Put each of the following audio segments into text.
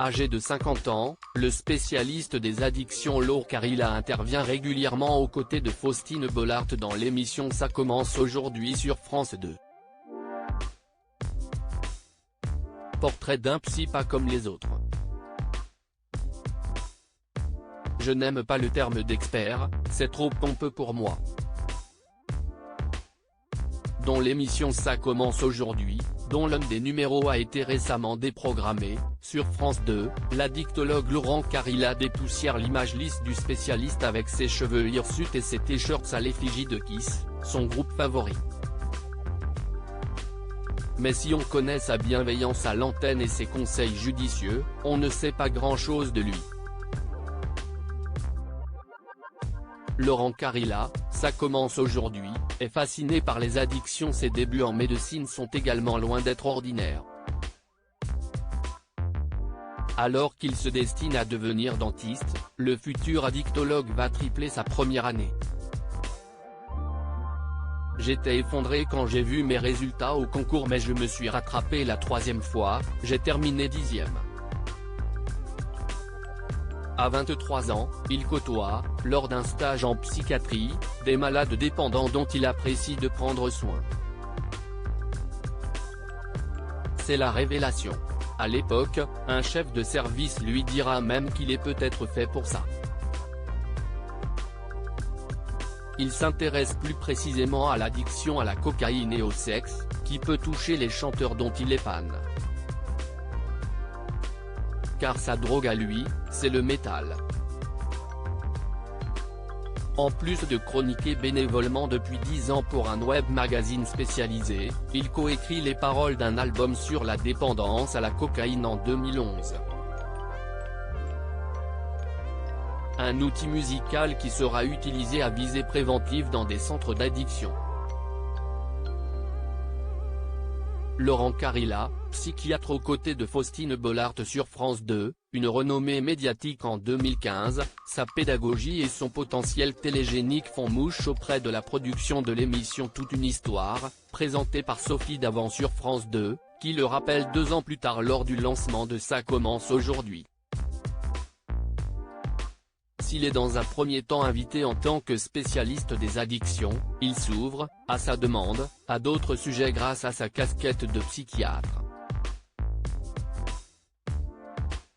Âgé de 50 ans, le spécialiste des addictions Laure Carilla intervient régulièrement aux côtés de Faustine Bollaert dans l'émission Ça commence aujourd'hui sur France 2. Portrait d'un psy pas comme les autres. Je n'aime pas le terme d'expert, c'est trop pompeux pour moi. Dans l'émission Ça commence aujourd'hui, dont l'un des numéros a été récemment déprogrammé, sur France 2, l'addictologue Laure Carilla dépoussière l'image lisse du spécialiste avec ses cheveux hirsutes et ses t-shirts à l'effigie de Kiss, son groupe favori. Mais si on connaît sa bienveillance à l'antenne et ses conseils judicieux, on ne sait pas grand-chose de lui. Laure Carilla, Ça commence aujourd'hui, est fasciné par les addictions. Ses débuts en médecine sont également loin d'être ordinaires. Alors qu'il se destine à devenir dentiste, le futur addictologue va tripler sa première année. J'étais effondré quand j'ai vu mes résultats au concours, mais je me suis rattrapé la 3e fois, j'ai terminé 10e. À 23 ans, il côtoie, lors d'un stage en psychiatrie, des malades dépendants dont il apprécie de prendre soin. C'est la révélation. À l'époque, un chef de service lui dira même qu'il est peut-être fait pour ça. Il s'intéresse plus précisément à l'addiction à la cocaïne et au sexe, qui peut toucher les chanteurs dont il est fan. Car sa drogue à lui, c'est le métal. En plus de chroniquer bénévolement depuis 10 ans pour un web magazine spécialisé, il coécrit les paroles d'un album sur la dépendance à la cocaïne en 2011. Un outil musical qui sera utilisé à visée préventive dans des centres d'addiction. Laure Carilla, psychiatre aux côtés de Faustine Bollaert sur France 2, une renommée médiatique en 2015, sa pédagogie et son potentiel télégénique font mouche auprès de la production de l'émission Toute une histoire, présentée par Sophie Davant sur France 2, qui le rappelle 2 ans plus tard lors du lancement de Ça commence aujourd'hui. S'il est dans un premier temps invité en tant que spécialiste des addictions, il s'ouvre, à sa demande, à d'autres sujets grâce à sa casquette de psychiatre.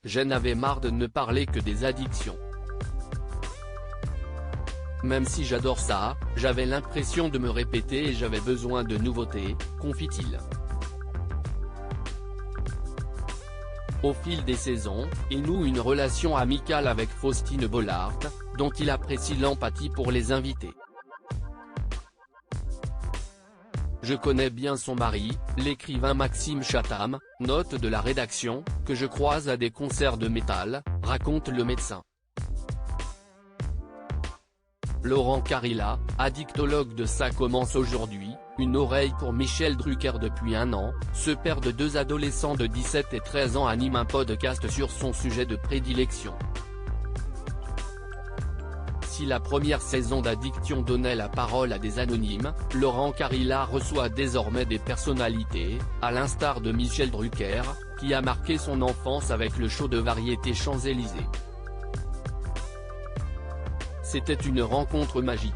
J'en avais marre de ne parler que des addictions. Même si j'adore ça, j'avais l'impression de me répéter et j'avais besoin de nouveautés, confie-t-il. Au fil des saisons, il noue une relation amicale avec Faustine Bollaert, dont il apprécie l'empathie pour les invités. Je connais bien son mari, l'écrivain Maxime Chatham, note de la rédaction, que je croise à des concerts de métal, raconte le médecin. Laure Carilla, addictologue de Ça commence aujourd'hui, une oreille pour Michel Drucker depuis 1 an, ce père de 2 adolescents de 17 et 13 ans anime un podcast sur son sujet de prédilection. Si la première saison d'Addiction donnait la parole à des anonymes, Laure Carilla reçoit désormais des personnalités, à l'instar de Michel Drucker, qui a marqué son enfance avec le show de variété Champs-Élysées. C'était une rencontre magique.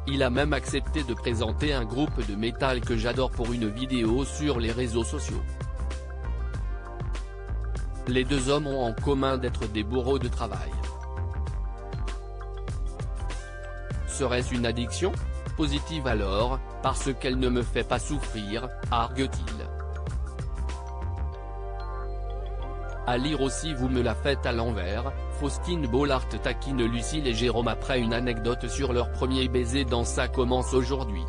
Il a même accepté de présenter un groupe de métal que j'adore pour une vidéo sur les réseaux sociaux. Les 2 hommes ont en commun d'être des bourreaux de travail. Serait-ce une addiction ? Positive alors, parce qu'elle ne me fait pas souffrir, argue-t-il. À lire aussi Vous me la faites à l'envers, Faustine Bollaert taquine Lucille et Jérôme après une anecdote sur leur premier baiser dans Ça commence aujourd'hui.